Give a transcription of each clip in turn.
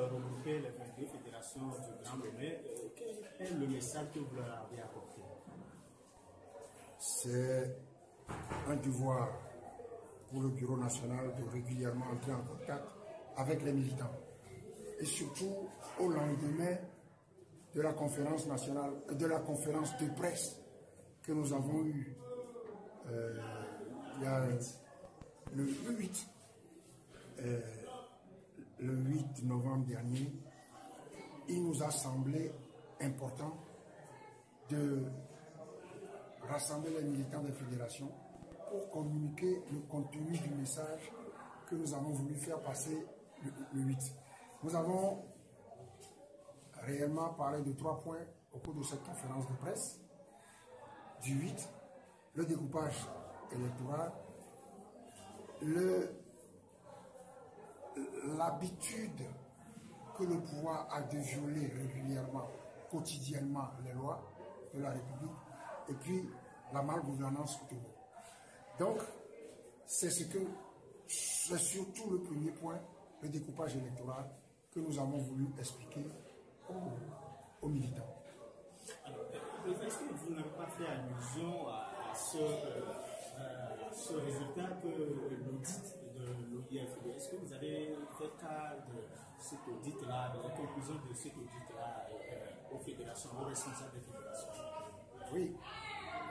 regrouper les 22 fédérations du Grand Bénin. Quel est le message que vous leur avez apporté? C'est un devoir pour le Bureau national de régulièrement entrer en contact avec les militants. Et surtout au lendemain de la conférence nationale, de la conférence de presse que nous avons eue il y a le 8 novembre dernier. Il nous a semblé important de rassembler les militants des fédérations pour communiquer le contenu du message que nous avons voulu faire passer le 8. Nous avons réellement parlé de 3 points au cours de cette conférence de presse. Du 8, le découpage électoral, l'habitude que le pouvoir a de violer régulièrement, quotidiennement les lois de la République, et puis la malgouvernance autour. Donc, c'est surtout le premier point, le découpage électoral, que nous avons voulu expliquer aux militants. Alors, est-ce que vous n'avez pas fait allusion à ce résultat que l'audit de l'OIF, est-ce que vous avez fait cas de cet audit-là, de la conclusion de cet audit-là aux fédérations, aux responsables des fédérations? Oui,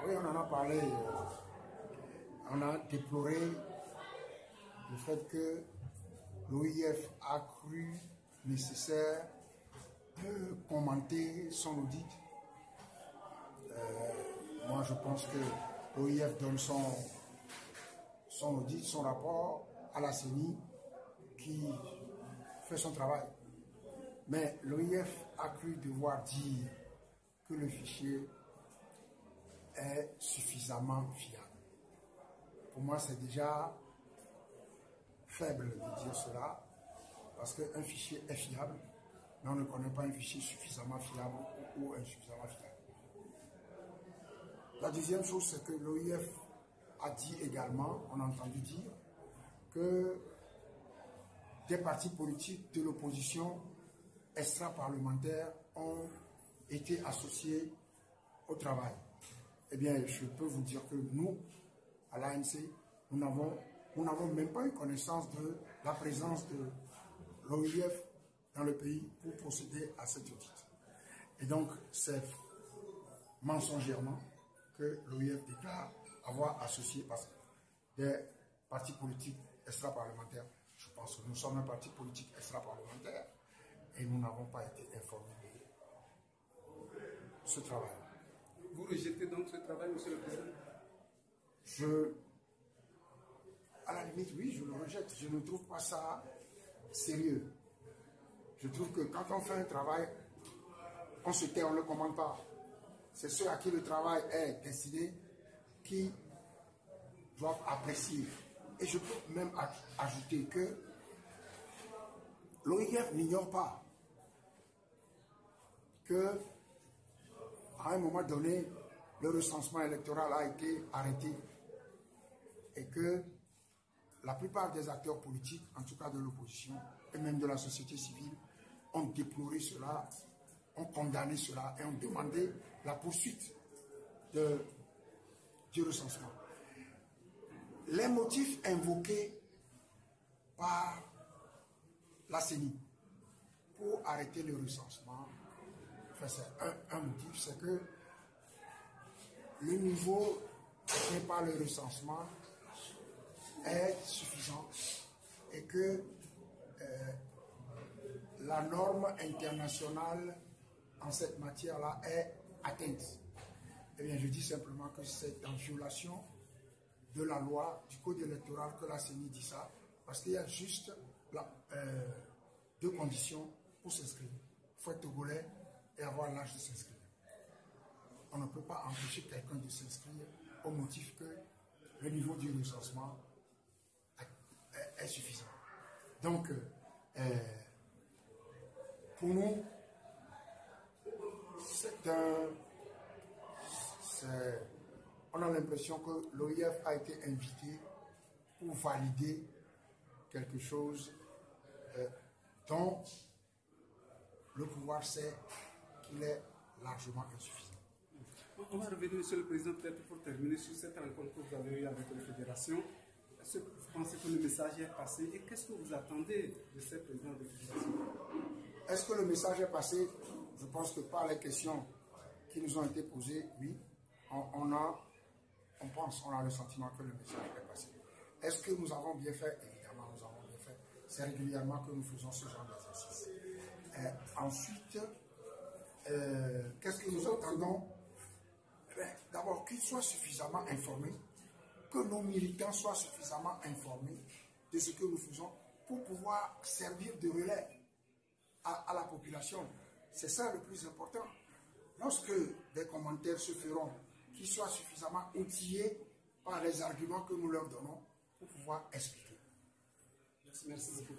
on en a parlé. On a déploré le fait que l'OIF a cru nécessaire de commenter son audit. Moi, je pense que l'OIF donne son audit, son rapport à la CENI qui fait son travail. Mais l'OIF a cru devoir dire que le fichier est suffisamment fiable. Pour moi, c'est déjà faible de dire cela, parce qu'un fichier est fiable, mais on ne connaît pas un fichier suffisamment fiable ou insuffisamment fiable. La deuxième chose, c'est que l'OIF a dit également, on a entendu dire, que des partis politiques de l'opposition extra-parlementaires ont été associés au travail. Eh bien, je peux vous dire que nous, à l'ANC, nous n'avons même pas eu connaissance de la présence de l'OIF dans le pays pour procéder à cet audit. Et donc, c'est mensongèrement que l'OIF déclare avoir associé des partis politiques extra-parlementaires. Je pense que nous sommes un parti politique extra-parlementaire et nous n'avons pas été informés de ce travail. Vous rejetez donc ce travail, monsieur le président? À la limite, oui, je le rejette. Je ne trouve pas ça sérieux. Je trouve que quand on fait un travail, on se tait, on ne le commente pas. C'est ceux à qui le travail est destiné qui doivent apprécier. Et je peux même ajouter que l'OIF n'ignore pas que à un moment donné, le recensement électoral a été arrêté et que la plupart des acteurs politiques, en tout cas de l'opposition et même de la société civile, ont déploré cela, ont condamné cela et ont demandé la poursuite du recensement. Les motifs invoqués par la CENI pour arrêter le recensement, enfin, c'est un motif, c'est que le niveau fait par le recensement est suffisant et que la norme internationale en cette matière-là est atteinte. Eh bien, je dis simplement que c'est en violation de la loi du code électoral que la CENI dit ça, parce qu'il y a juste 2 conditions pour s'inscrire. Il faut être togolais et avoir l'âge de s'inscrire. On ne peut pas empêcher quelqu'un de s'inscrire au motif que le niveau du recensement est suffisant. Donc, pour nous, on a l'impression que l'OIF a été invité pour valider quelque chose dont le pouvoir sait qu'il est largement insuffisant. On va revenir, Monsieur le Président, peut-être pour terminer sur cette rencontre que vous avez eue avec la Fédération. Est-ce que vous pensez que le message est passé et qu'est-ce que vous attendez de ces présidents de fédération? Est-ce que le message est passé? Je pense que par les questions qui nous ont été posées, oui, on a le sentiment que le message est passé. Est-ce que nous avons bien fait? Évidemment, nous avons bien fait. C'est régulièrement que nous faisons ce genre d'exercice. Ensuite, qu'est-ce que nous attendons? D'abord, qu'ils soient suffisamment informés, que nos militants soient suffisamment informés de ce que nous faisons pour pouvoir servir de relais à la population. C'est ça le plus important. Lorsque des commentaires se feront, qu'ils soient suffisamment outillés par les arguments que nous leur donnons pour pouvoir expliquer. Merci beaucoup.